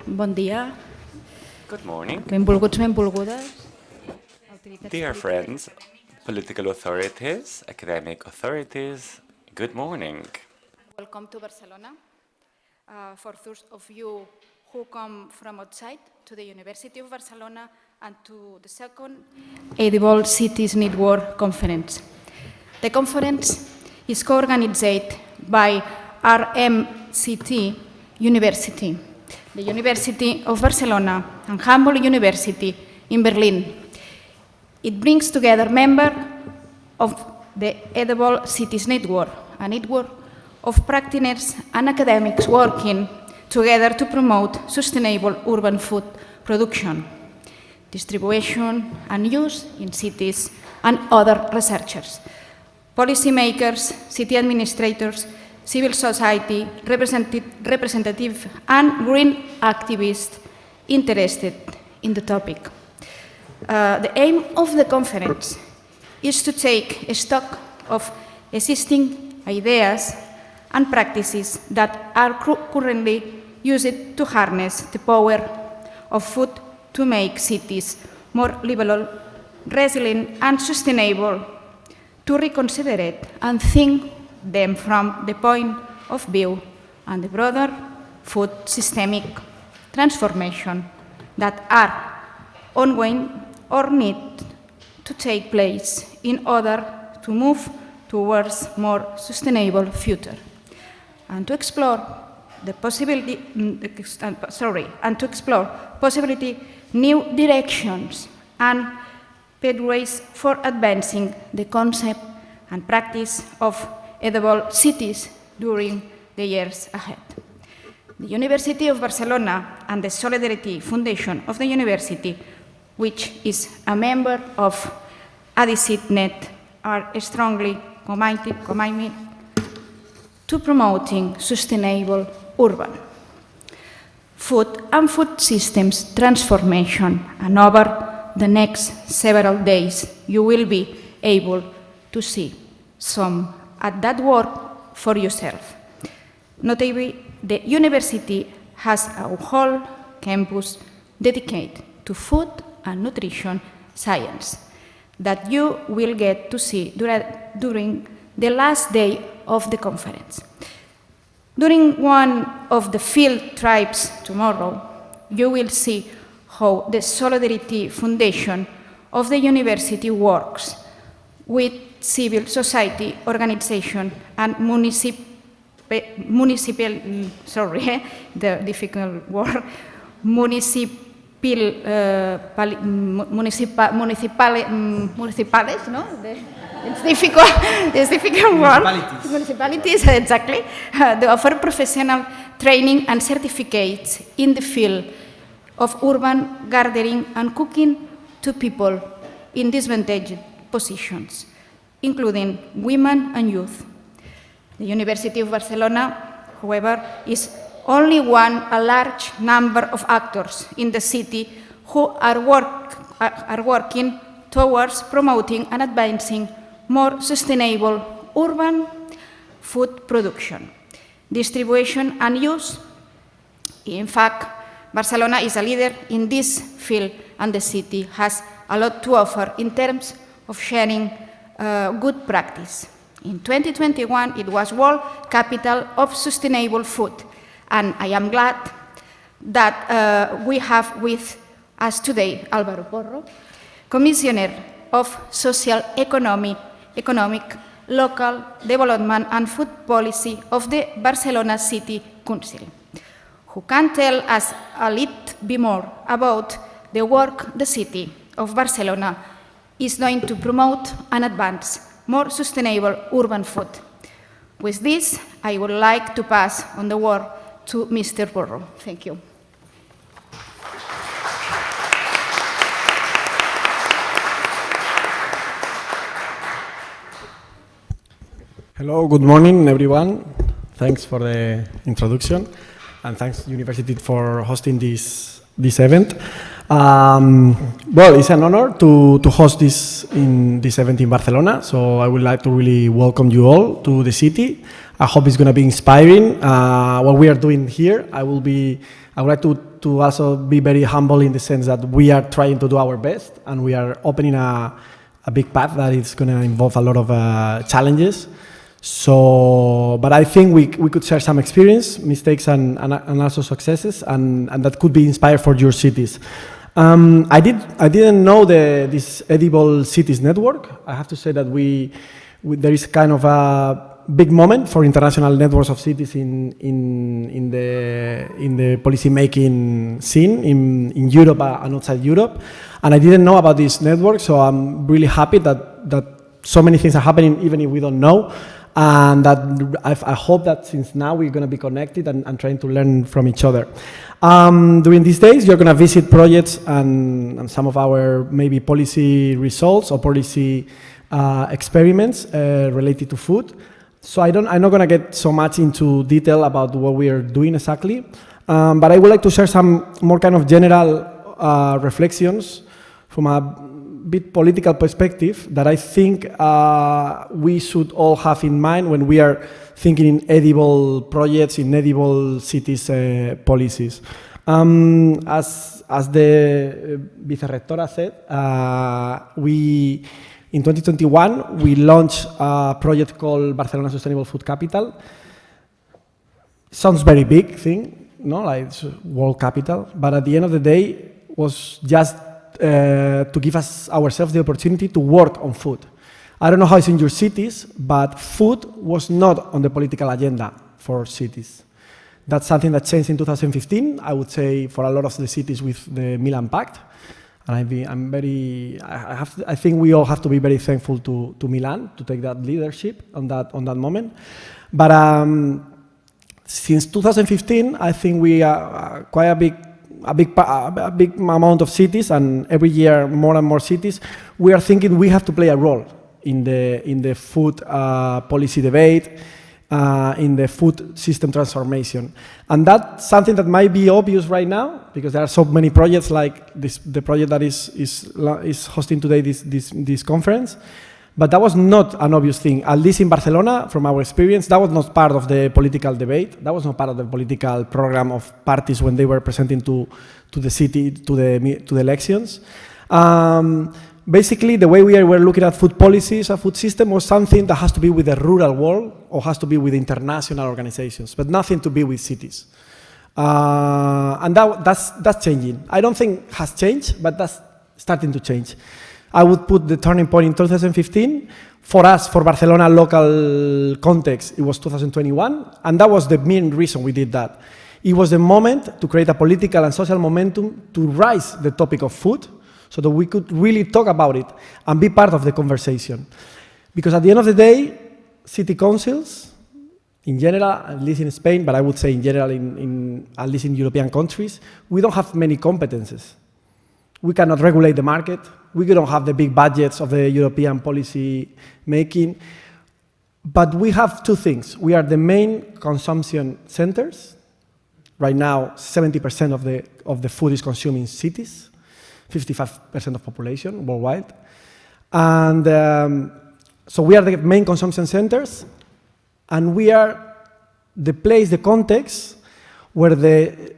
Bon dia. Good morning. Benvolguts, benvolgudes. Dear friends, political authorities, academic authorities, good morning. Welcome to Barcelona. For those of you who come from outside to the University of Barcelona and to the second Edible Cities Network Conference. The conference is co-organized by RMIT University, the University of Barcelona, and Humboldt University in Berlin. It brings together members of the Edible Cities Network, a network of practitioners and academics working together to promote sustainable urban food production, distribution and use in cities, and other researchers, policymakers, city administrators, civil society representatives, and green activists interested in the topic. The aim of the conference is to take stock of existing ideas and practices that are currently used to harness the power of food to make cities more livable, resilient, and sustainable, to reconsider it and think them from the point of view and the broader food systemic transformation that are ongoing or need to take place in order to move towards more sustainable future, and to explore the possibility, new directions and pathways for advancing the concept and practice of edible cities during the years ahead. The University of Barcelona and the Solidarity Foundation of the University, which is a member of ADICIT-NET, are strongly committed to promoting sustainable urban food and food systems transformation, and over the next several days you will be able to see some at that work for yourself. Notably, the university has a whole campus dedicated to food and nutrition science that you will get to see during the last day of the conference. During one of the field trips tomorrow, you will see how the Solidarity Foundation of the university works with civil society organization and municipales, no? It's difficult word. Municipalities, exactly. They offer professional training and certificates in the field of urban gardening and cooking to people in disadvantaged positions, including women and youth. The University of Barcelona, however, is only a large number of actors in the city who are working towards promoting and advancing more sustainable urban food production, distribution and use. In fact, Barcelona is a leader in this field, and the city has a lot to offer in terms of sharing good practice. In 2021, it was World Capital of Sustainable Food, and I am glad that we have with us today Álvaro Porro, Commissioner of Social Economic, Local Development and Food Policy of the Barcelona City Council, who can tell us a little bit more about the work the city of Barcelona is going to promote and advance more sustainable urban food. With this, I would like to pass on the word to Mr. Porro. Thank you. Hello, good morning, everyone. Thanks for the introduction, and thanks University for hosting this event. Well, it's an honor to host this event in Barcelona, so I would like to really welcome you all to the city. I hope it's going to be inspiring. What we are doing here, I will be I would like to also be very humble in the sense that we are trying to do our best, and we are opening a big path that is going to involve a lot of challenges. So, but I think we could share some experience, mistakes, and also successes, and that could be inspired for your cities. I didn't know this Edible Cities network. I have to say that there is kind of a big moment for international networks of cities in the policymaking scene in Europe and outside Europe. And I didn't know about this network, so I'm really happy that so many things are happening, even if we don't know. And that I hope that since now we're going to be connected and trying to learn from each other. During these days, you're going to visit projects and some of our maybe policy results or policy experiments related to food. So I'm not going to get so much into detail about what we are doing exactly, but I would like to share some more kind of general reflections from a bit political perspective that I think we should all have in mind when we are thinking in edible projects, in edible cities policies. As the Vice-Rectora said, in 2021, we launched a project called Barcelona Sustainable Food Capital. Sounds very big thing, no, like it's world capital, but at the end of the day, was just to give us ourselves the opportunity to work on food. I don't know how it's in your cities, but food was not on the political agenda for cities. That's something that changed in 2015, I would say, for a lot of the cities with the Milan Pact. And I think we all have to be very thankful to Milan to take that leadership on that moment. But since 2015, I think we are quite a big amount of cities, and every year more and more cities, we are thinking we have to play a role in the food policy debate, in the food system transformation. And that's something that might be obvious right now, because there are so many projects like the project that is hosting today this conference. But that was not an obvious thing. At least in Barcelona, from our experience, that was not part of the political debate. That was not part of the political program of parties when they were presenting to the city, to the elections. Basically, the way we were looking at food policies, a food system, was something that has to be with the rural world or has to be with international organizations, but nothing to be with cities. And that's changing. I don't think it has changed, but that's starting to change. I would put the turning point in 2015. For us, for Barcelona local context, it was 2021, and that was the main reason we did that. It was the moment to create a political and social momentum to raise the topic of food so that we could really talk about it and be part of the conversation. Because at the end of the day, city councils, in general, at least in Spain, but I would say in general, at least in European countries, we don't have many competences. We cannot regulate the market. We don't have the big budgets of the European policy making. But we have two things. We are the main consumption centers. Right now, 70% of the food is consumed in cities, 55% of population worldwide. And so we are the main consumption centers, and we are the place, the context, where the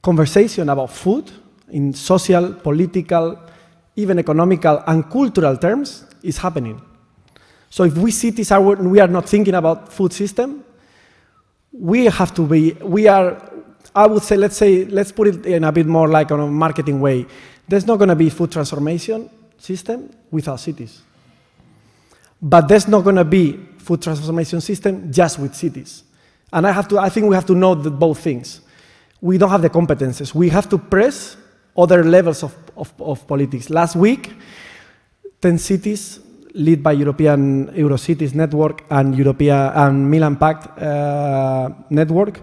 conversation about food in social, political, even economical and cultural terms is happening. So if we cities we are not thinking about food system, we have to be, I would say, let's put it in a bit more like on a marketing way. There's not going to be food transformation system without cities. But there's not going to be food transformation system just with cities. And I think we have to know both things. We don't have the competences. We have to press other levels of politics. Last week, 10 cities led by European Eurocities Network and Milan Pact Network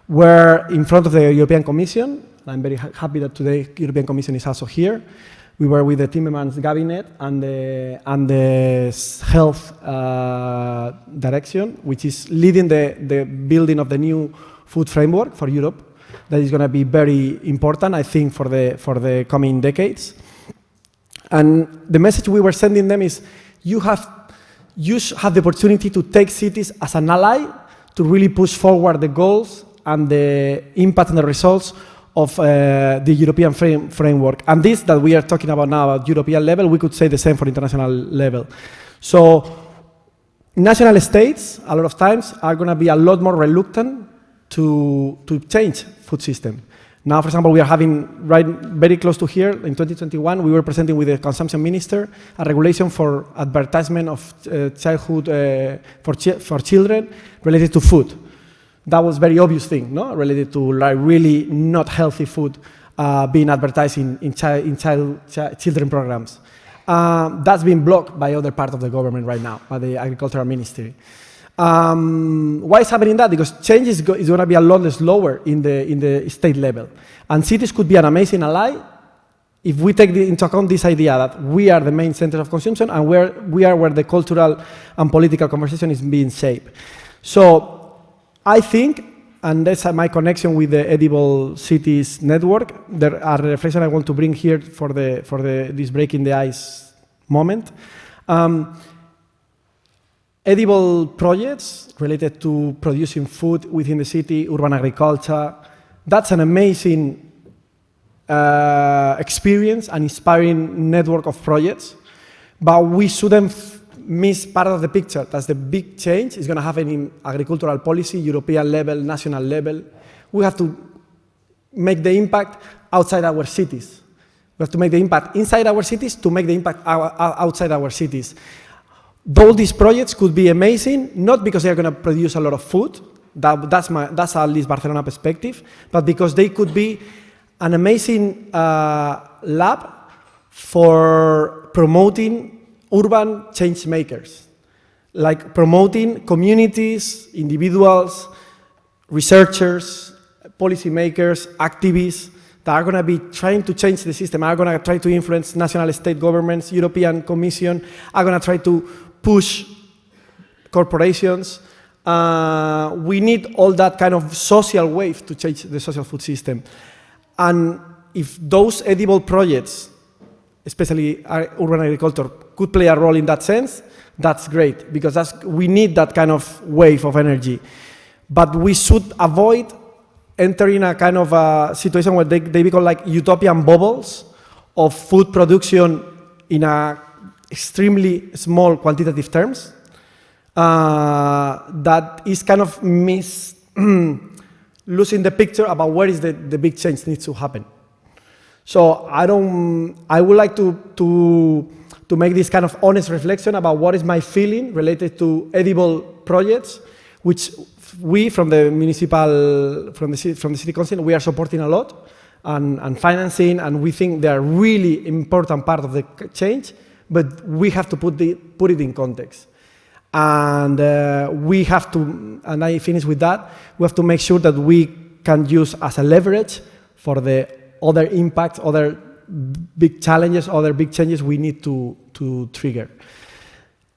were in front of the European Commission. I'm very happy that today the European Commission is also here. We were with the Timmermans cabinet and the health direction, which is leading the building of the new food framework for Europe. That is going to be very important, I think, for the coming decades. And the message we were sending them is, you have the opportunity to take cities as an ally to really push forward the goals and the impact and the results of the European framework. And this that we are talking about now at European level, we could say the same for international level. So national states, a lot of times, are going to be a lot more reluctant to change food system. Now, for example, we are having, very close to here, in 2021, we were presenting with the consumption minister a regulation for advertisement of childhood for children related to food. That was a very obvious thing, no? Related to like really not healthy food being advertised in children programs. That's been blocked by other part of the government right now, by the agricultural ministry. Why is happening that? Because change is going to be a lot slower in the state level. And cities could be an amazing ally if we take into account this idea that we are the main center of consumption and we are where the cultural and political conversation is being shaped. So I think, and that's my connection with the Edible Cities Network, there are reflections I want to bring here for this breaking the ice moment. Edible projects related to producing food within the city, urban agriculture, that's an amazing experience, an inspiring network of projects, but we shouldn't miss part of the picture. That's the big change is going to happen in agricultural policy, European level, national level. We have to make the impact outside our cities. We have to make the impact inside our cities to make the impact outside our cities. Though these projects could be amazing, not because they are going to produce a lot of food, that's at least Barcelona perspective, but because they could be an amazing lab for promoting urban change makers, like promoting communities, individuals, researchers, policymakers, activists that are going to be trying to change the system, are going to try to influence national state governments, European Commission, are going to try to push corporations. We need all that kind of social wave to change the social food system. And if those edible projects, especially urban agriculture, could play a role in that sense, that's great, because we need that kind of wave of energy. But we should avoid entering a kind of a situation where they become like utopian bubbles of food production in a extremely small quantitative terms. That is kind of losing the picture about where is the big change needs to happen. So I would like to make this kind of honest reflection about what is my feeling related to edible projects, which we from the city council, we are supporting a lot and financing, and we think they are really important part of the change, but we have to put it in context. And we have to, and I finish with that, we have to make sure that we can use as a leverage for the other impacts, other big challenges, other big changes we need to trigger.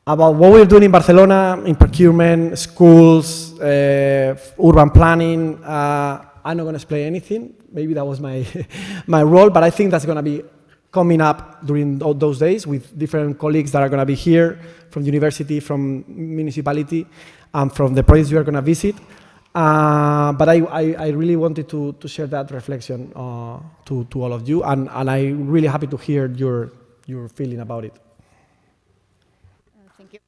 About what we're doing in Barcelona, in procurement, schools, urban planning, I'm not going to explain anything. Maybe that was my role, but I think that's going to be coming up during those days with different colleagues that are going to be here from university, from municipality, and from the projects you are going to visit. But I really wanted to share that reflection to all of you, and I'm really happy to hear your feeling about it. Thank you.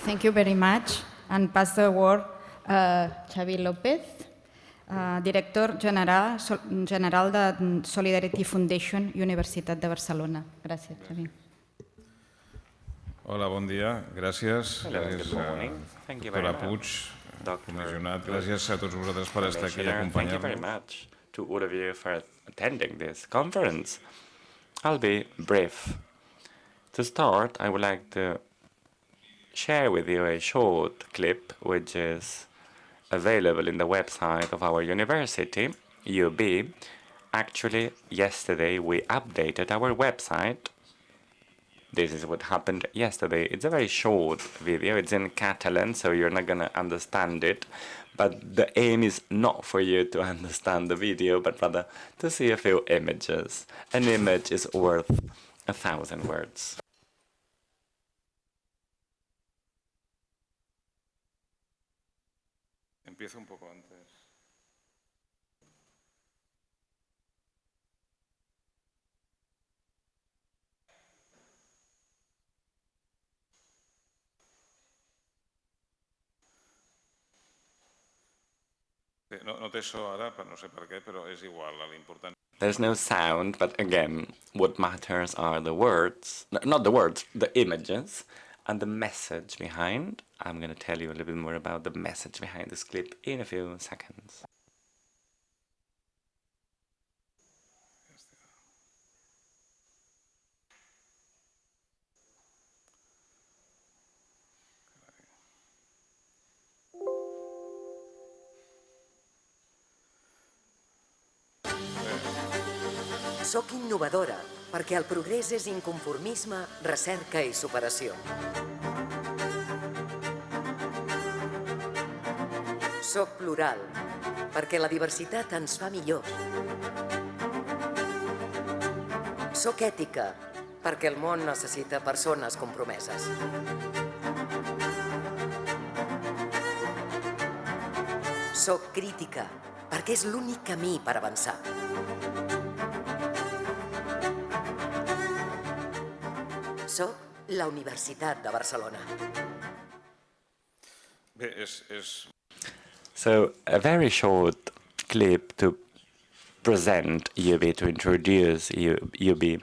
Thank you very much, and pass the word Xavier Lopez, Director General de Solidarity Foundation, Universitat de Barcelona. Gràcies, Xavier. Hola, bon dia. Gràcies. Hello, good morning. Thank you very Doctora much. Puig, comissionat. Gràcies a tots vosaltres per estar aquí i acompanyar-nos. Thank you very much to all of you for attending this conference. I'll be brief. To start, I would like to share with you a short clip which is available in the website of our university, UB. Actually, yesterday we updated our website. This is what happened yesterday. It's a very short video. It's in Catalan, so you're not going to understand it. But the aim is not for you to understand the video, but rather to see a few images. An image is worth 1,000 words. Empiezo un poco antes. No té so ara, no sé per què, però és igual, l'important. There's no sound, but again, what matters are the words, not the words, the images, and the message behind. I'm going to tell you a little bit more about the message behind this clip in a few seconds. Soc innovadora, perquè el progrés és inconformisme, recerca i superació. Soc plural, perquè la diversitat ens fa millors. Soc ètica, perquè el món necessita persones compromeses. Soc crítica, perquè és l'únic camí per avançar. Soc la Universitat de Barcelona. Bé, So, a very short clip to present UB, to introduce UB.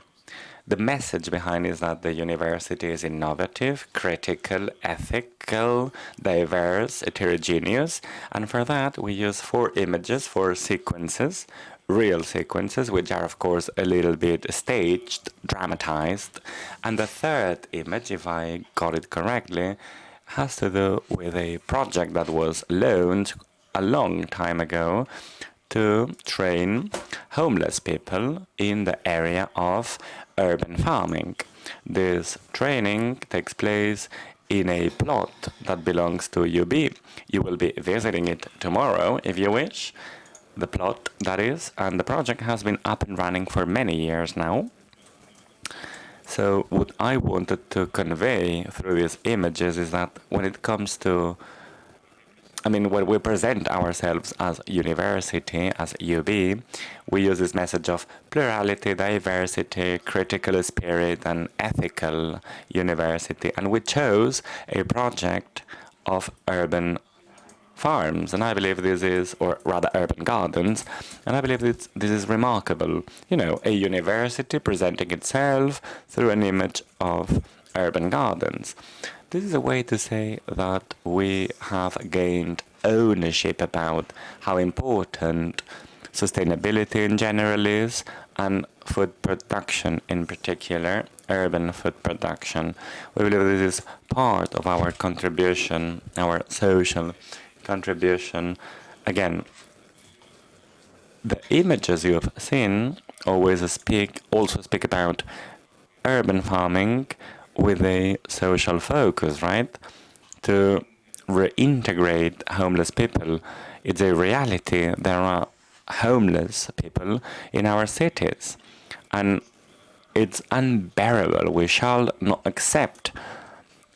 The message behind is that the university is innovative, critical, ethical, diverse, heterogeneous, and for that we use 4 images, 4 sequences, real sequences, which are of course a little bit staged, dramatized, and the third image, if I got it correctly, has to do with a project that was launched a long time ago to train homeless people in the area of urban farming. This training takes place in a plot that belongs to UB. You will be visiting it tomorrow if you wish. The plot, that is, and the project has been up and running for many years now. So what I wanted to convey through these images is that when it comes to, when we present ourselves as university, as UB, we use this message of plurality, diversity, critical spirit, and ethical university. And we chose a project of urban farms, and I believe this is, or rather urban gardens, and I believe this is remarkable. You know, a university presenting itself through an image of urban gardens. This is a way to say that we have gained ownership about how important sustainability in general is, and food production in particular, urban food production. We believe this is part of our contribution, our social contribution. Again, the images you have seen also speak about urban farming with a social focus, right? To reintegrate homeless people. It's a reality. There are homeless people in our cities, and it's unbearable. We shall not accept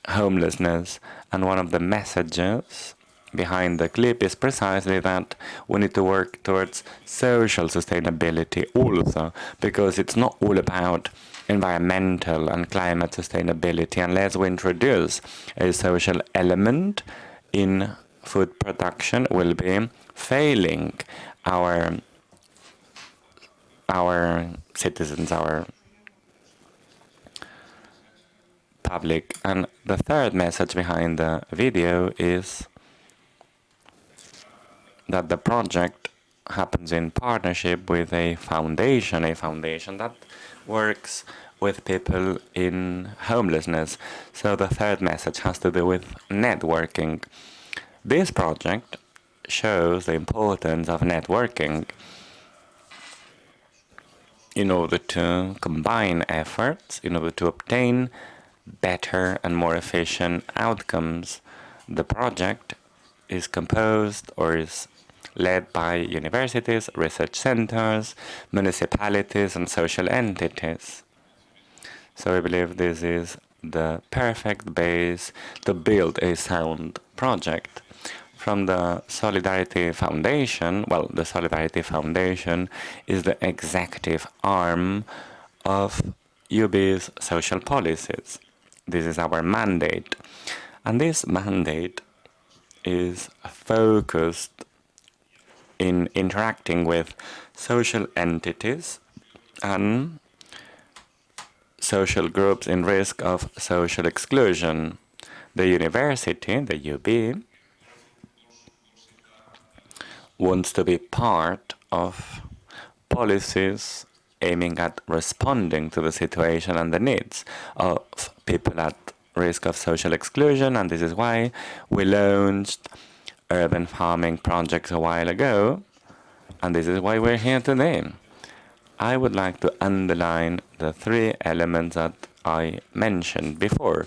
homelessness. And one of the messages behind the clip is precisely that we need to work towards social sustainability also, because it's not all about environmental and climate sustainability unless we introduce a social element in food production. Will be failing our citizens, our public. And the third message behind the video is that the project happens in partnership with a foundation that works with people in homelessness. So the third message has to do with networking. This project shows the importance of networking in order to combine efforts, in order to obtain better and more efficient outcomes. The project is composed or is led by universities, research centers, municipalities, and social entities. So we believe this is the perfect base to build a sound project. from the Solidarity Foundation. Well, the Solidarity Foundation is the executive arm of UB's social policies. This is our mandate. And this mandate is focused in interacting with social entities and social groups in risk of social exclusion. The university, the UB, wants to be part of policies aiming at responding to the situation and the needs of people at risk of social exclusion, and this is why we launched urban farming projects a while ago, and this is why we're here today. I would like to underline the three elements that I mentioned before.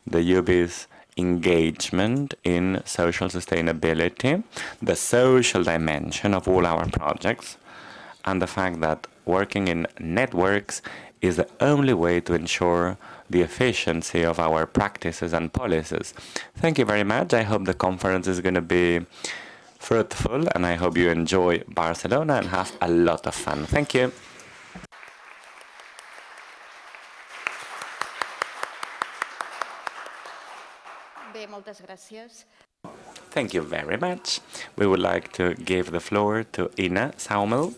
The UB's engagement in social sustainability, the social dimension of all our projects, and the fact that working in networks is the only way to ensure the efficiency of our practices and policies. Thank you very much. I hope the conference is going to be fruitful, and I hope you enjoy Barcelona and have a lot of fun. Thank you. Bé, moltes gràcies. Thank you very much. We would like to give the floor to Ina Säumel.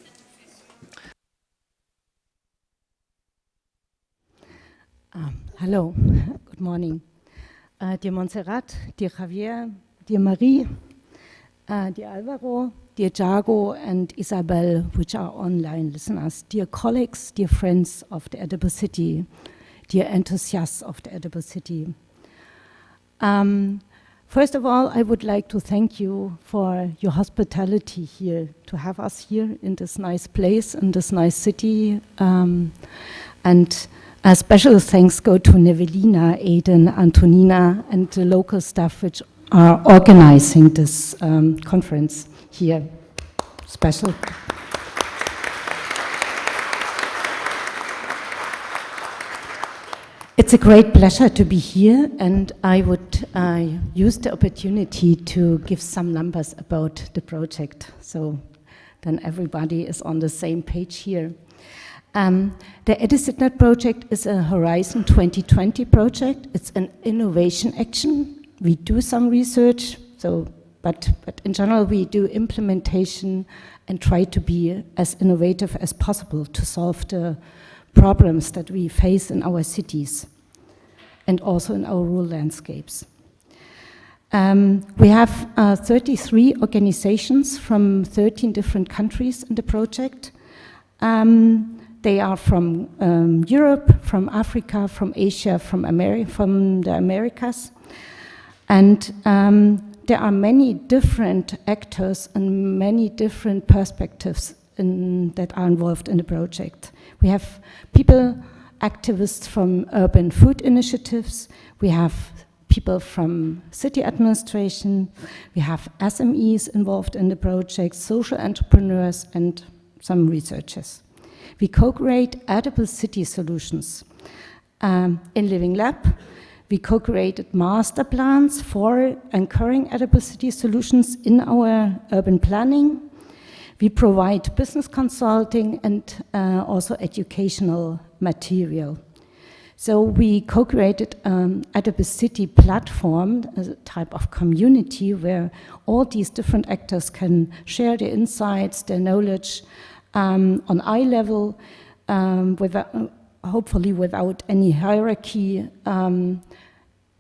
Hello, good morning. Dear Montserrat, dear Xavier, dear Marie, dear Alvaro, dear Jago and Isabel, which are online listeners, dear colleagues, dear friends of the Edible City, dear enthusiasts of the Edible City. First of all, I would like to thank you for your hospitality here, to have us here in this nice place, in this nice city. And a special thanks go to Nevelina, Aiden, Antonina, and the local staff which are organizing this conference here. Special. It's a great pleasure to be here, and I would use the opportunity to give some numbers about the project, so then everybody is on the same page here. The EduCitNet project is a Horizon 2020 project. It's an innovation action. We do some research, but in general we do implementation and try to be as innovative as possible to solve the problems that we face in our cities and also in our rural landscapes. We have 33 organizations from 13 different countries in the project. They are from Europe, from Africa, from Asia, from the Americas. And there are many different actors and many different perspectives that are involved in the project. We have people, activists from urban food initiatives. We have people from city administration. We have SMEs involved in the project, social entrepreneurs, and some researchers. We co-create edible city solutions. In Living Lab, we co-created master plans for anchoring edible city solutions in our urban planning. We provide business consulting and also educational material. So we co-created Edible City platform, a type of community where all these different actors can share their insights, their knowledge, on eye level, hopefully without any hierarchy,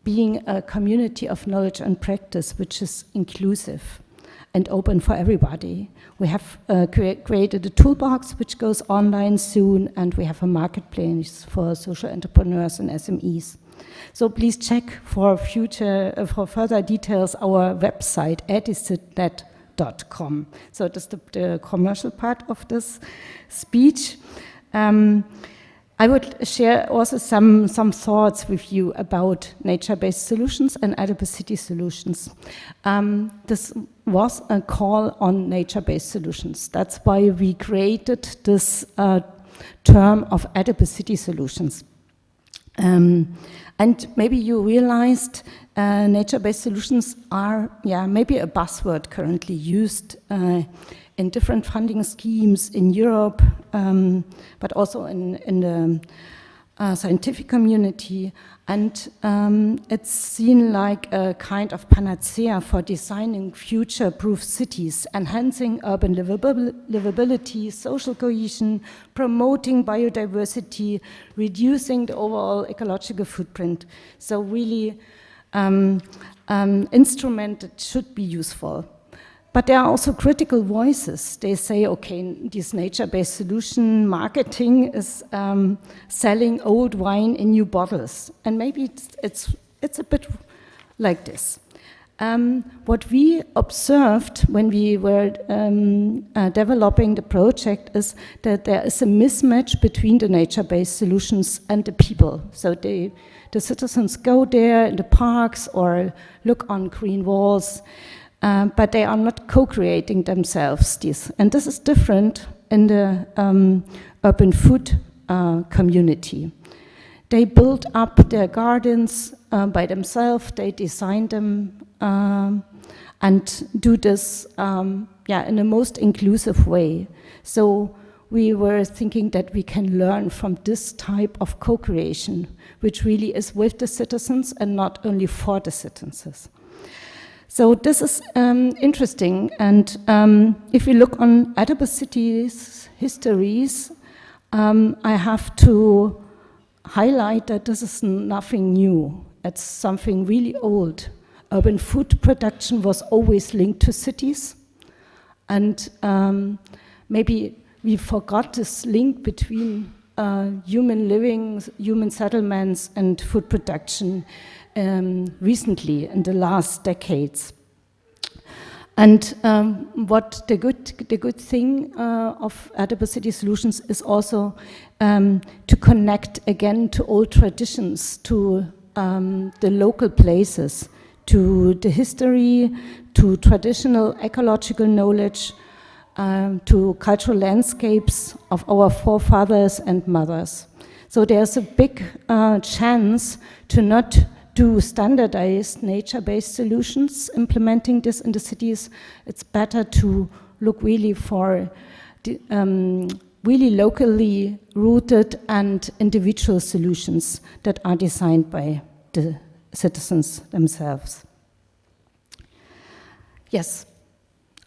being a community of knowledge and practice which is inclusive and open for everybody. We have created a toolbox which goes online soon, and we have a marketplace for social entrepreneurs and SMEs. So please check for further details our website, educitnet.com. So that's the commercial part of this speech. I would share also some thoughts with you about nature-based solutions and edible city solutions. This was a call on nature-based solutions. That's why we created this term of edible city solutions. And maybe you realized nature-based solutions are, maybe a buzzword currently used in different funding schemes in Europe, but also in the scientific community. And it's seen like a kind of panacea for designing future-proof cities, enhancing urban livability, social cohesion, promoting biodiversity, reducing the overall ecological footprint. So really instrument that should be useful. But there are also critical voices. They say, okay, this nature-based solution marketing is selling old wine in new bottles. And maybe it's a bit like this. What we observed when we were developing the project is that there is a mismatch between the nature-based solutions and the people. So the citizens go there in the parks or look on green walls, but they are not co-creating themselves this. And this is different in the urban food community. They build up their gardens by themselves, they design them and do this in the most inclusive way. So we were thinking that we can learn from this type of co-creation, which really is with the citizens and not only for the citizens. So this is interesting, and if we look on Arnabat cities' histories, I have to highlight that this is nothing new. It's something really old. Urban food production was always linked to cities, and maybe we forgot this link between human living, human settlements, and food production recently in the last decades. And what the good thing of Arnabat City Solutions is also to connect again to old traditions, to the local places, to the history, to traditional ecological knowledge, to cultural landscapes of our forefathers and mothers. So there's a big chance to not do standardized nature-based solutions implementing this in the cities. It's better to look really for really locally rooted and individual solutions that are designed by the citizens themselves. Yes,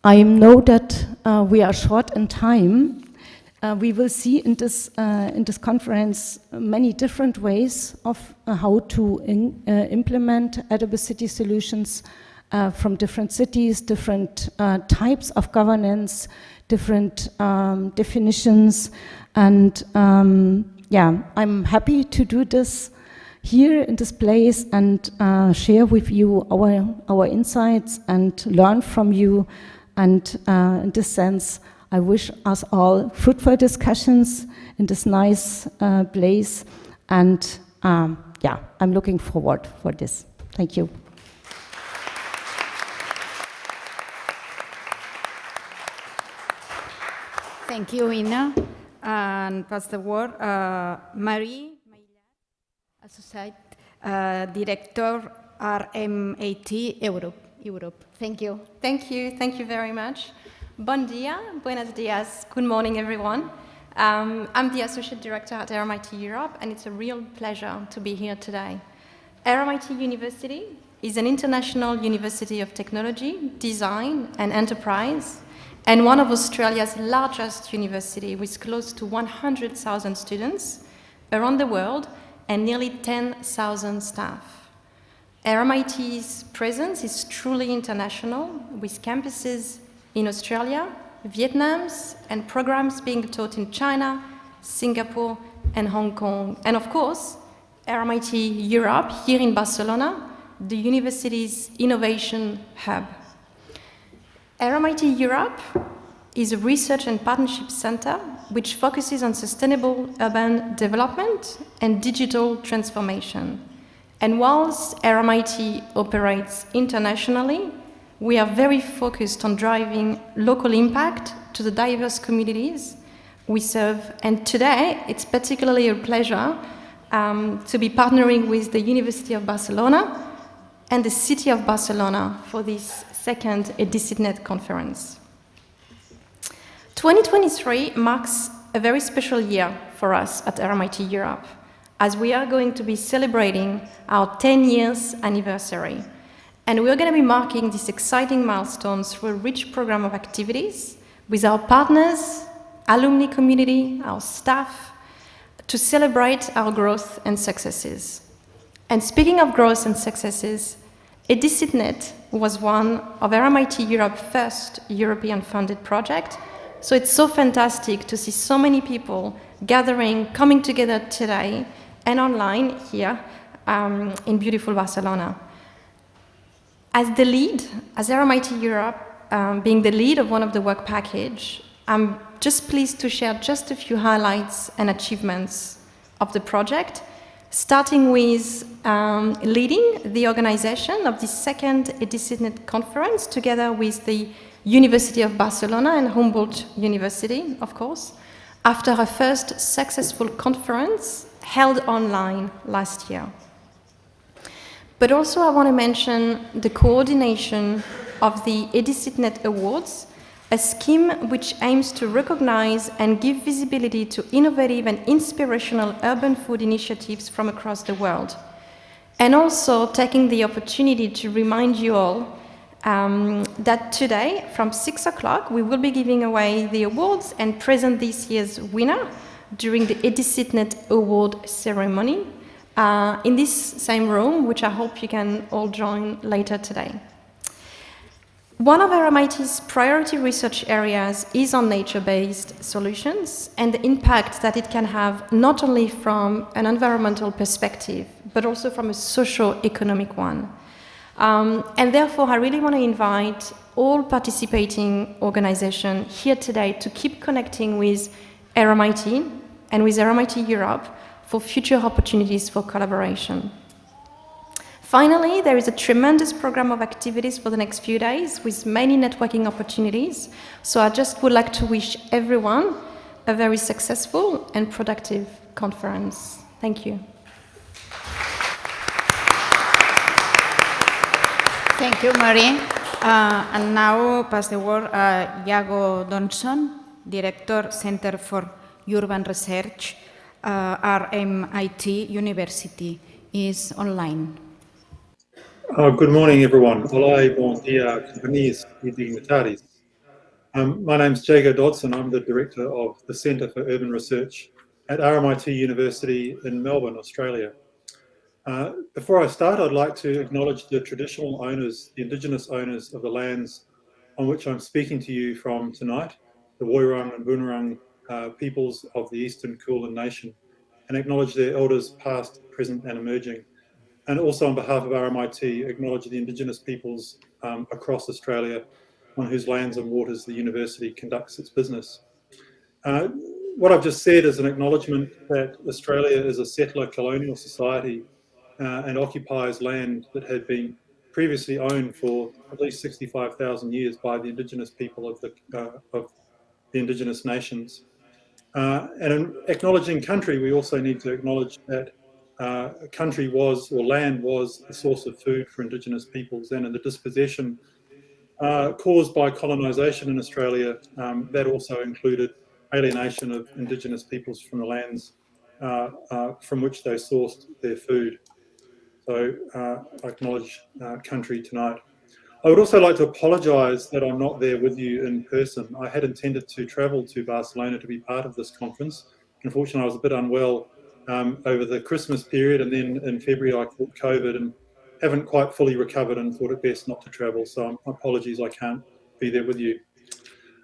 I know that we are short in time. We will see in this conference many different ways of how to implement Arnabat City Solutions from different cities, different types of governance, different definitions, and I'm happy to do this here in this place and share with you our insights and learn from you. And in this sense, I wish us all fruitful discussions in this nice place, and I'm looking forward for this. Thank you. Thank you, Ina. And pass the word, Marie, Associate Director, RMIT Europe. Thank you. Thank you very much. Bon dia, buenos dias, good morning everyone. I'm the Associate Director at RMIT Europe, and it's a real pleasure to be here today. RMIT University is an international university of technology, design and enterprise, and one of Australia's largest universities with close to 100,000 students around the world and nearly 10,000 staff. RMIT's presence is truly international, with campuses in Australia, Vietnam, and programs being taught in China, Singapore, and Hong Kong. And of course, RMIT Europe, here in Barcelona, the university's innovation hub. RMIT Europe is a research and partnership center which focuses on sustainable urban development and digital transformation. And whilst RMIT operates internationally, we are very focused on driving local impact to the diverse communities we serve. And today, it's particularly a pleasure to be partnering with the University of Barcelona and the City of Barcelona for this second EDICITNet conference. 2023 marks a very special year for us at RMIT Europe, as we are going to be celebrating our 10 years anniversary. And we're going to be marking this exciting milestone through a rich program of activities with our partners, alumni community, our staff, to celebrate our growth and successes. And speaking of growth and successes, EDICITNet was one of RMIT Europe's first European-funded project, so it's so fantastic to see so many people gathering, coming together today and online here in beautiful Barcelona. As the lead, as RMIT Europe, being the lead of one of the work package, I'm just pleased to share just a few highlights and achievements of the project, starting with leading the organization of the second EDICITNet conference together with the University of Barcelona and Humboldt University, of course, after a first successful conference held online last year. But also I want to mention the coordination of the EDICITNet Awards, a scheme which aims to recognize and give visibility to innovative and inspirational urban food initiatives from across the world. And also taking the opportunity to remind you all that today, from 6 o'clock, we will be giving away the awards and present this year's winner during the EDICITNet Award ceremony in this same room, which I hope you can all join later today. One of RMIT's priority research areas is on nature-based solutions and the impact that it can have not only from an environmental perspective, but also from a socio-economic one. And therefore, I really want to invite all participating organizations here today to keep connecting with RMIT and with RMIT Europe for future opportunities for collaboration. Finally, there is a tremendous program of activities for the next few days with many networking opportunities. So I just would like to wish everyone a very successful and productive conference. Thank you. Thank you, Marie. And now pass the word Iago Donson, Director, Center for Urban Research, RMIT University, is online. Good morning, everyone. Olá, bom dia, companhias e dignitaries. My name is Jago Dodson. I'm the Director of the Centre for Urban Research at RMIT University in Melbourne, Australia. Before I start, I'd like to acknowledge the traditional owners, the Indigenous owners of the lands on which I'm speaking to you from tonight, the Woiwurrung and Boonwurrung peoples of the Eastern Kulin Nation, and acknowledge their elders past, present and emerging. And also on behalf of RMIT, acknowledge the Indigenous peoples across Australia on whose lands and waters the university conducts its business. What I've just said is an acknowledgement that Australia is a settler colonial society and occupies land that had been previously owned for at least 65,000 years by the Indigenous people of the Indigenous nations. And in acknowledging country, we also need to acknowledge that country was, or land was, a source of food for Indigenous peoples, and in the dispossession caused by colonisation in Australia, that also included alienation of Indigenous peoples from the lands from which they sourced their food. So I acknowledge country tonight. I would also like to apologise that I'm not there with you in person. I had intended to travel to Barcelona to be part of this conference. Unfortunately, I was a bit unwell over the Christmas period, and then in February I caught COVID and haven't quite fully recovered and thought it best not to travel. So apologies, I can't be there with you.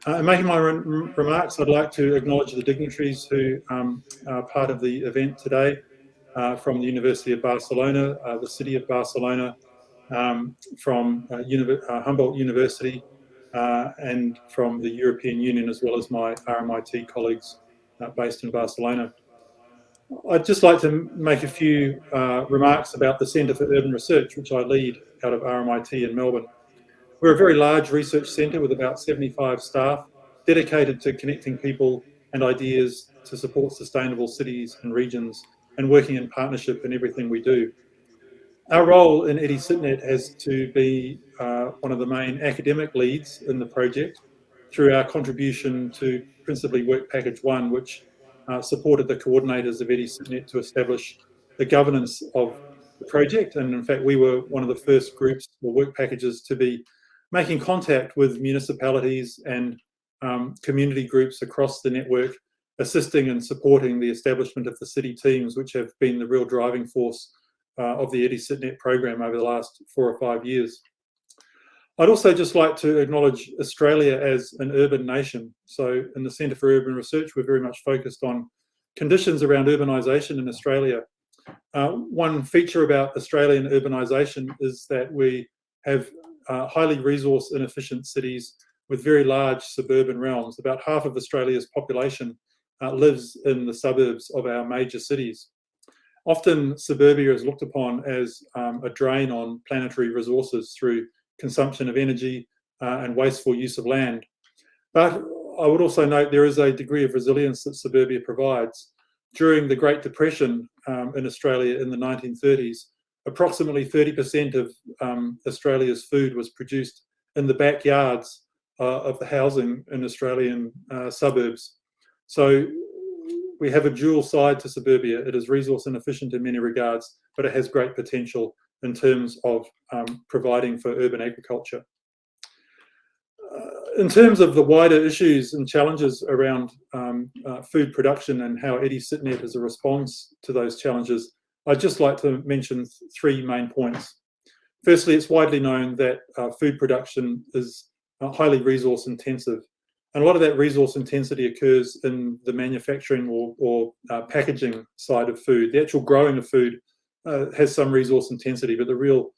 In making my remarks, I'd like to acknowledge the dignitaries who are part of the event today from the University of Barcelona, the City of Barcelona, from Humboldt University, and from the European Union, as well as my RMIT colleagues based in Barcelona. I'd just like to make a few remarks about the Centre for Urban Research, which I lead out of RMIT in Melbourne. We're a very large research centre with about 75 staff, dedicated to connecting people and ideas to support sustainable cities and regions and working in partnership in everything we do. Our role in EdiCitNet has to be one of the main academic leads in the project through our contribution to principally Work Package 1, which supported the coordinators of EdiCitNet to establish the governance of the project. And in fact, we were one of the first groups or work packages to be making contact with municipalities and community groups across the network, assisting and supporting the establishment of the city teams, which have been the real driving force of the EdiCitNet program over the last 4 or 5 years. I'd also just like to acknowledge Australia as an urban nation. So in the Centre for Urban Research, we're very much focused on conditions around urbanisation in Australia. One feature about Australian urbanisation is that we have highly resource inefficient cities with very large suburban realms. About half of Australia's population lives in the suburbs of our major cities. Often suburbia is looked upon as a drain on planetary resources through consumption of energy and wasteful use of land. But I would also note there is a degree of resilience that suburbia provides. During the Great Depression in Australia in the 1930s, approximately 30% of Australia's food was produced in the backyards of the housing in Australian suburbs. So we have a dual side to suburbia. It is resource inefficient in many regards, but it has great potential in terms of providing for urban agriculture. In terms of the wider issues and challenges around food production and how EdiCitNet is a response to those challenges, I'd just like to mention 3 main points. Firstly, it's widely known that food production is highly resource intensive. And a lot of that resource intensity occurs in the manufacturing or packaging side of food. The actual growing of food has some resource intensity, but the real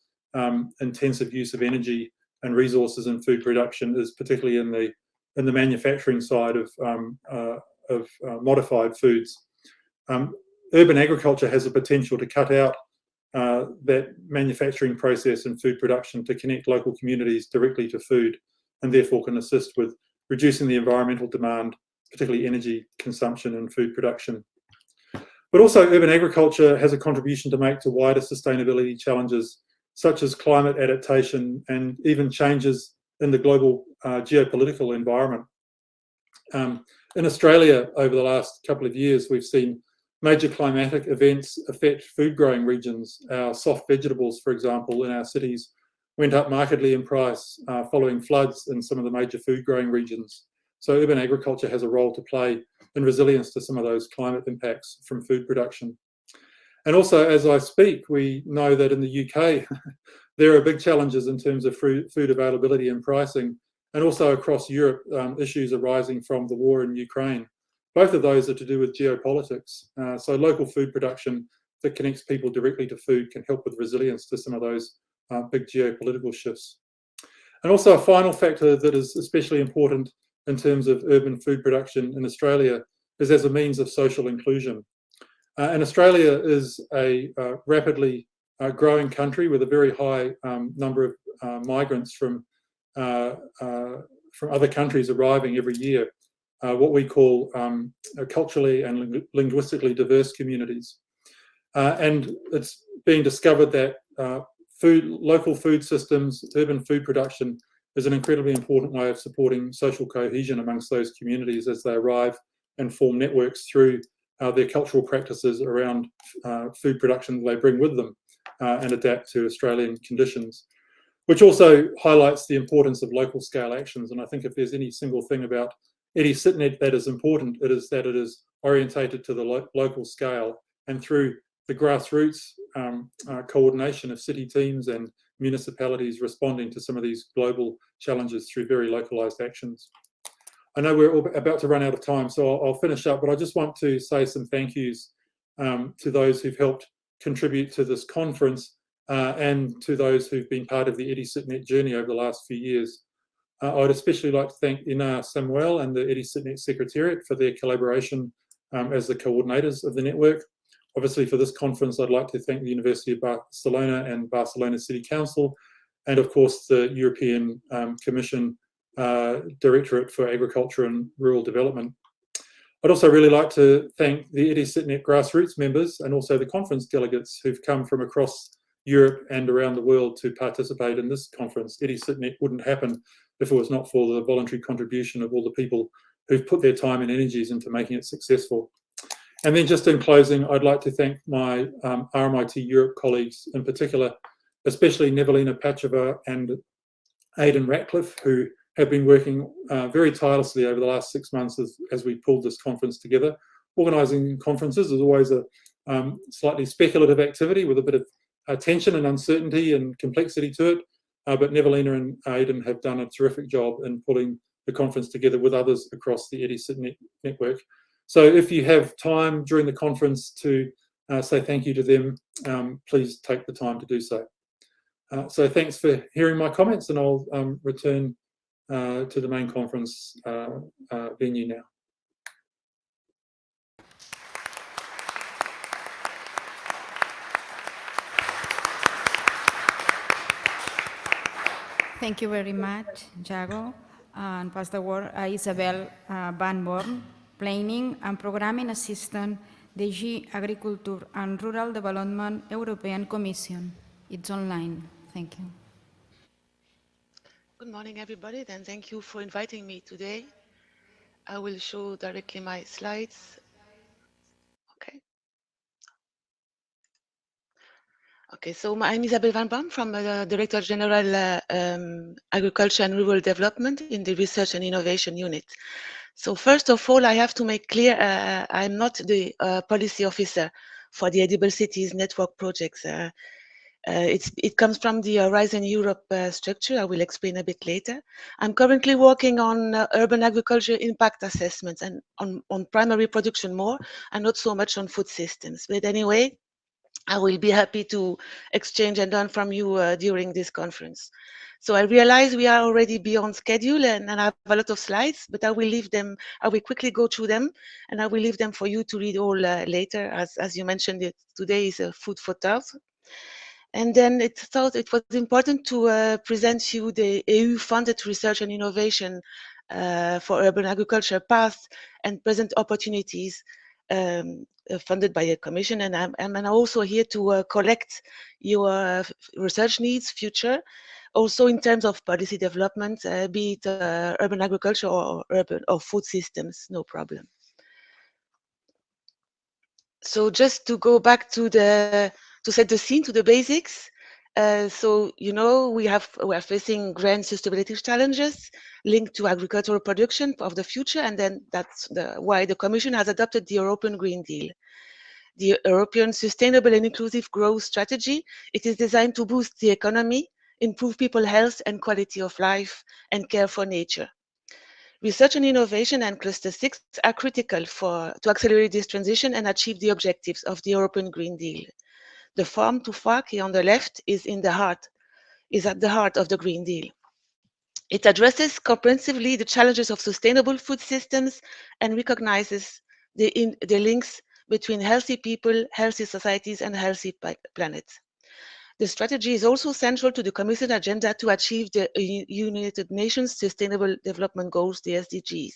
intensive use of energy and resources in food production is particularly in the manufacturing side of modified foods. Urban agriculture has the potential to cut out that manufacturing process in food production to connect local communities directly to food, and therefore can assist with reducing the environmental demand, particularly energy consumption in food production. But also urban agriculture has a contribution to make to wider sustainability challenges, such as climate adaptation and even changes in the global geopolitical environment. In Australia, over the last couple of years, we've seen major climatic events affect food growing regions. Our soft vegetables, for example, in our cities went up markedly in price following floods in some of the major food growing regions. So urban agriculture has a role to play in resilience to some of those climate impacts from food production. And also, as I speak, we know that in the UK, there are big challenges in terms of food availability and pricing, and also across Europe, issues arising from the war in Ukraine. Both of those are to do with geopolitics. So local food production that connects people directly to food can help with resilience to some of those big geopolitical shifts. And also a final factor that is especially important in terms of urban food production in Australia is as a means of social inclusion. And Australia is a rapidly growing country with a very high number of migrants from other countries arriving every year, what we call culturally and linguistically diverse communities. And it's being discovered that local food systems, urban food production is an incredibly important way of supporting social cohesion amongst those communities as they arrive and form networks through their cultural practices around food production that they bring with them and adapt to Australian conditions, which also highlights the importance of local scale actions. And I think if there's any single thing about EdiCitNet that is important, it is that it is orientated to the local scale, and through the grassroots coordination of city teams and municipalities responding to some of these global challenges through very localised actions. I know we're about to run out of time, so I'll finish up, but I just want to say some thank yous to those who've helped contribute to this conference and to those who've been part of the EdiCitNet journey over the last few years. I would especially like to thank Säumel and the EdiCitNet Secretariat for their collaboration as the coordinators of the network. Obviously, for this conference, I'd like to thank the University of Barcelona and Barcelona City Council, and of course the European Commission Directorate for Agriculture and Rural Development. I'd also really like to thank the EdiSitNet grassroots members and also the conference delegates who've come from across Europe and around the world to participate in this conference. EdiSitNet wouldn't happen if it was not for the voluntary contribution of all the people who've put their time and energies into making it successful. And then just in closing, I'd like to thank my RMIT Europe colleagues in particular, especially Nevelina Pacheva and Aidan Ratcliffe, who have been working very tirelessly over the last 6 months as we pulled this conference together. Organising conferences is always a slightly speculative activity with a bit of tension and uncertainty and complexity to it, but Nevelina and Aidan have done a terrific job in pulling the conference together with others across the EdiSitNet network. So if you have time during the conference to say thank you to them, please take the time to do so. So thanks for hearing my comments, and I'll return to the main conference venue now. Thank you very much, Jago. And pass the word Isabel Van Born, Planning and Programming Assistant, DG Agriculture and Rural Development, European Commission. It's online. Thank you. Good morning, everybody, and thank you for inviting me today. I will show directly my slides. Okay, so I'm Isabel Van Baum from the Director General Agriculture and Rural Development in the Research and Innovation Unit. So first of all, I have to make clear I'm not the policy officer for the Edible Cities Network projects. It comes from the Horizon Europe structure. I will explain a bit later. I'm currently working on urban agriculture impact assessments and on primary production more, and not so much on food systems. But anyway, I will be happy to exchange and learn from you during this conference. So I realize we are already beyond schedule and I have a lot of slides, but I will leave them, I will quickly go through them and I will leave them for you to read all later. As you mentioned, today is food for thought. And then it was important to present you the EU-funded research and innovation for urban agriculture past and present opportunities funded by the Commission, and I'm also here to collect your research needs future, also in terms of policy development, be it urban agriculture or urban or food systems, no problem. So just to go back to set the scene, to the basics. So you know we are facing grand sustainability challenges linked to agricultural production of the future, and then that's why the Commission has adopted the European Green Deal. The European Sustainable and Inclusive Growth Strategy. It is designed to boost the economy, improve people's health and quality of life, and care for nature. Research and innovation and Cluster 6 are critical to accelerate this transition and achieve the objectives of the European Green Deal. The farm to fork here on the left is at the heart of the Green Deal. It addresses comprehensively the challenges of sustainable food systems and recognizes the links between healthy people, healthy societies, and healthy planets. The strategy is also central to the Commission agenda to achieve the United Nations Sustainable Development Goals, the SDGs.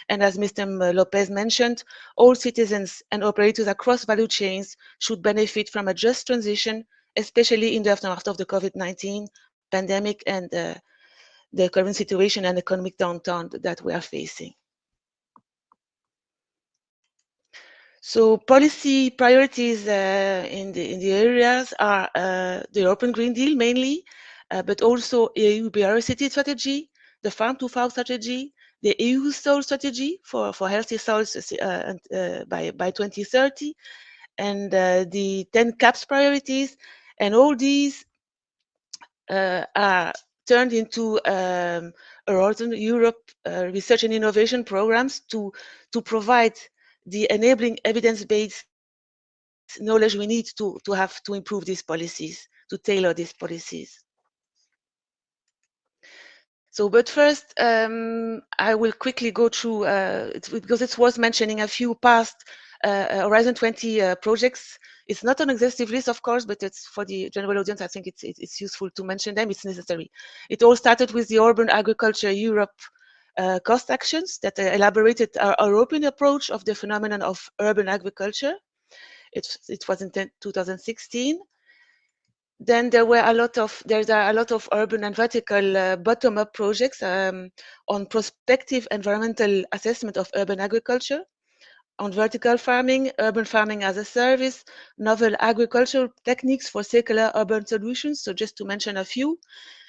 And as Mr. Lopez mentioned, all citizens and operators across value chains should benefit from a just transition, especially in the aftermath of the COVID-19 pandemic and the current situation and economic downturn that we are facing. So policy priorities in the areas are the European Green Deal mainly, but also EU biodiversity strategy, the farm to fork strategy, the EU soil strategy for healthy soils by 2030, and the 10 CAPS priorities, and all these are turned into Horizon Europe research and innovation programs to provide the enabling evidence-based knowledge we need to have to improve these policies, to tailor these policies. So, but first, I will quickly go through, because it's worth mentioning a few past Horizon 20 projects. It's not an exhaustive list, of course, but it's for the general audience. I think it's useful to mention them. It's necessary. It all started with the Urban Agriculture Europe cost actions that elaborated our European approach of the phenomenon of urban agriculture. It was in 2016. Then there are a lot of urban and vertical bottom-up projects on prospective environmental assessment of urban agriculture, on vertical farming, urban farming as a service, novel agricultural techniques for circular urban solutions, so just to mention a few,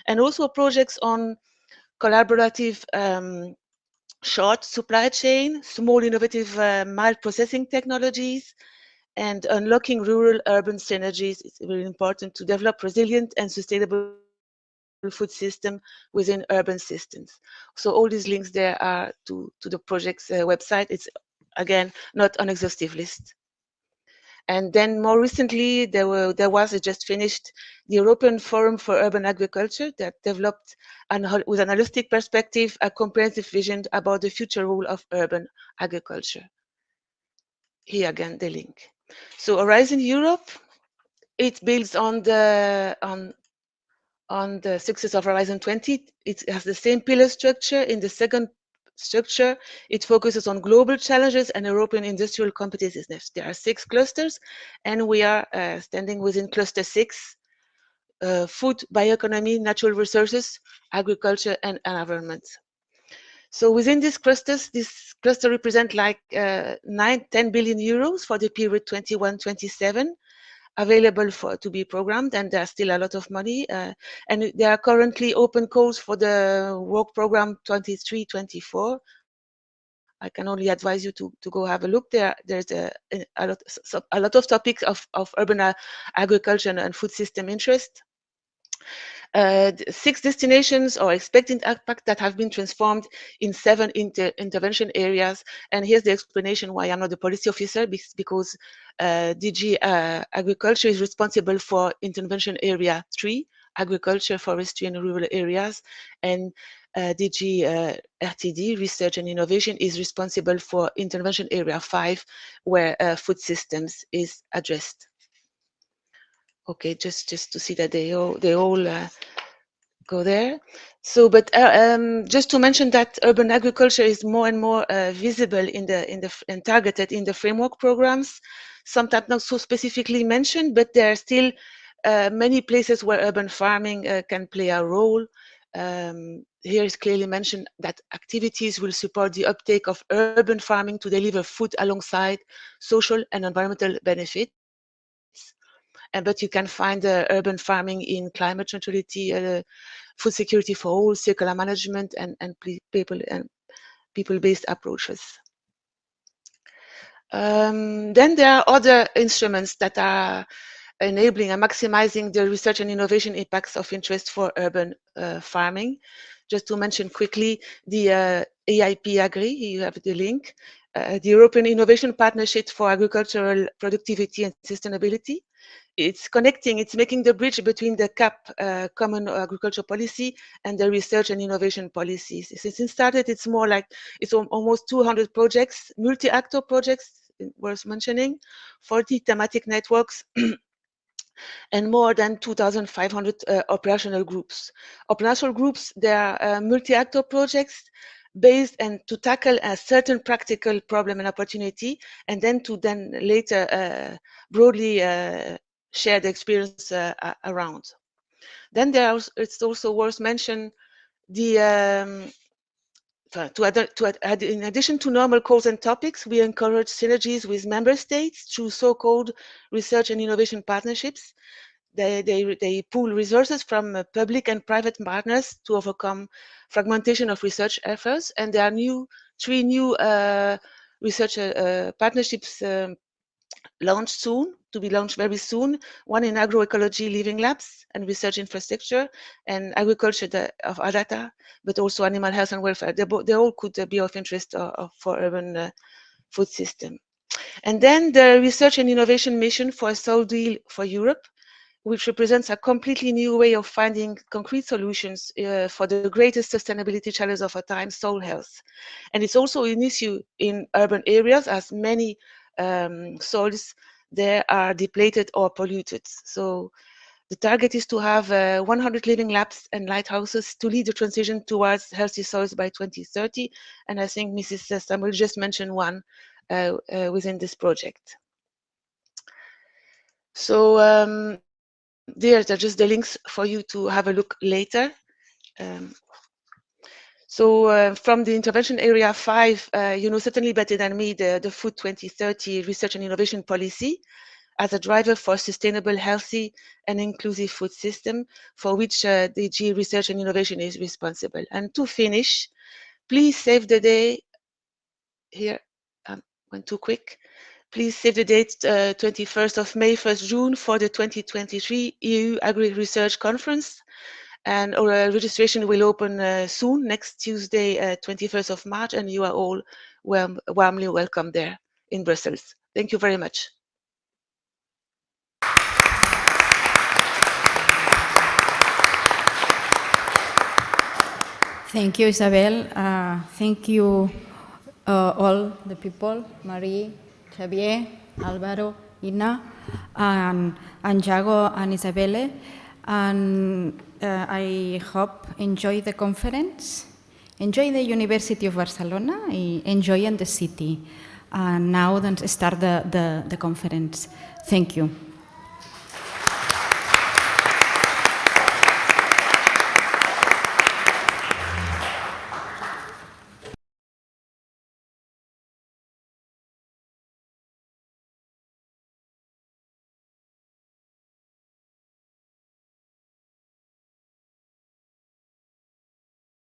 and also projects on collaborative short supply chain, small innovative mild processing technologies, and unlocking rural-urban synergies. It's very important to develop resilient and sustainable food system within urban systems. So all these links there are to the project's website. It's, again, not an exhaustive list. And then more recently, there was, it just finished, the European Forum for Urban Agriculture that developed, with an holistic perspective, a comprehensive vision about the future role of urban agriculture. Here again, the link. So Horizon Europe, it builds on the success of Horizon 20. It has the same pillar structure. In the second structure, it focuses on global challenges and European industrial competitiveness. There are 6 clusters, and we are standing within cluster 6, food, bioeconomy, natural resources, agriculture, and environment. So within these clusters, this cluster represents like 10 billion euros for the period 21-27, available to be programmed, and there's still a lot of money. And there are currently open calls for the work program 23-24. I can only advise you to go have a look there. There's a lot of topics of urban agriculture and food system interest. 6 destinations or expected impact that have been transformed in 7 intervention areas. And here's the explanation why I'm not the policy officer, because DG Agriculture is responsible for intervention area 3, agriculture, forestry, and rural areas. And DG RTD, Research and Innovation, is responsible for intervention area 5, where food systems is addressed. Okay, just to see that they all go there. So, but just to mention that urban agriculture is more and more visible and targeted in the framework programs. Sometimes not so specifically mentioned, but there are still many places where urban farming can play a role. Here is clearly mentioned that activities will support the uptake of urban farming to deliver food alongside social and environmental benefits. But you can find urban farming in climate neutrality, food security for all, circular management, and people-based approaches. Then there are other instruments that are enabling and maximizing the research and innovation impacts of interest for urban farming. Just to mention quickly, the AIP Agri, you have the link, the European Innovation Partnership for Agricultural Productivity and Sustainability. It's connecting, it's making the bridge between the CAP, Common Agricultural Policy, and the research and innovation policies. Since it started, it's more like, it's almost 200 projects, multi-actor projects, worth mentioning, 40 thematic networks, and more than 2,500 operational groups. Operational groups, they are multi-actor projects based and to tackle a certain practical problem and opportunity, and then to later broadly share the experience around. Then it's also worth mentioning the in addition to normal calls and topics, we encourage synergies with member states through so-called research and innovation partnerships. They pool resources from public and private partners to overcome fragmentation of research efforts. And there are 3 new research partnerships launched soon, to be launched very soon. One in agroecology living labs and research infrastructure, and agriculture of data, but also animal health and welfare. They all could be of interest for urban food system. And then the research and innovation mission for a Soil Deal for Europe, which represents a completely new way of finding concrete solutions for the greatest sustainability challenge of our time, soil health. And it's also an issue in urban areas, as many soils there are depleted or polluted. So The target is to have 100 living labs and lighthouses to lead the transition towards healthy soils by 2030. And I think Mrs. Säumel just mentioned one within this project. So there are just the links for you to have a look later. From the intervention area 5, you know certainly better than me the Food 2030 research and innovation policy as a driver for sustainable, healthy, and inclusive food system, for which DG Research and Innovation is responsible. And to finish, please save the day. Here, I went too quick. Please save the date 21st of May, 1st June for the 2023 EU Agri-Research Conference. And our registration will open soon, next Tuesday, 21st of March, and you are all warmly welcome there in Brussels. Thank you very much. Thank you, Isabel. Thank you, all the people, Marie, Xavier, Álvaro, Ina, and Jago and Isabelle. And I hope enjoy the conference, enjoy the University of Barcelona, enjoy in the city. And now then start the conference. Thank you.